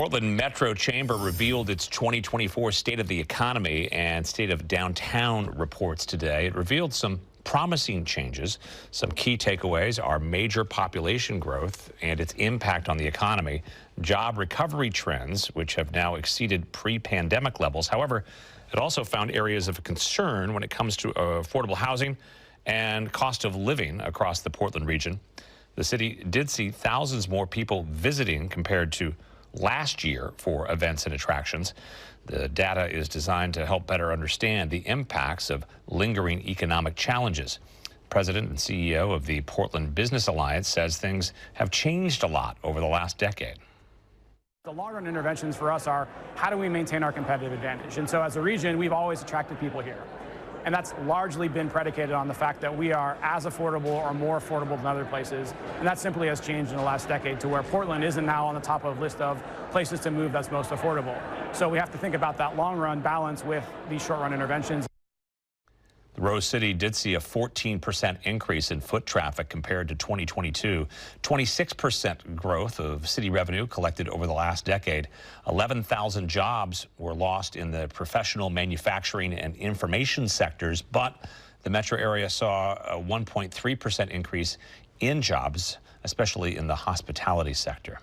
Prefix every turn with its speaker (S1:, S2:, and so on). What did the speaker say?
S1: Portland Metro Chamber revealed its 2024 State of the Economy and State of Downtown reports today. It revealed some promising changes. Some key takeaways are major population growth and its impact on the economy, job recovery trends, which have now exceeded pre-pandemic levels. However, it also found areas of concern when it comes to affordable housing and cost of living across the Portland region. The city did see thousands more people visiting compared to last year for events and attractions. The data is designed to help better understand the impacts of lingering economic challenges. President and CEO of the Portland Business Alliance says things have changed a lot over the last decade.
S2: The long-run interventions for us are, how do we maintain our competitive advantage? And so as a region, we've always attracted people here. And that's largely been predicated on the fact that we are as affordable or more affordable than other places. And that simply has changed in the last decade to where Portland isn't now on the top of the list of places to move that's most affordable. So we have to think about that long-run balance with these short-run interventions.
S1: The Rose City did see a 14% increase in foot traffic compared to 2022, 26% growth of city revenue collected over the last decade. 11,000 jobs were lost in the professional, manufacturing, and information sectors, but the metro area saw a 1.3% increase in jobs, especially in the hospitality sector.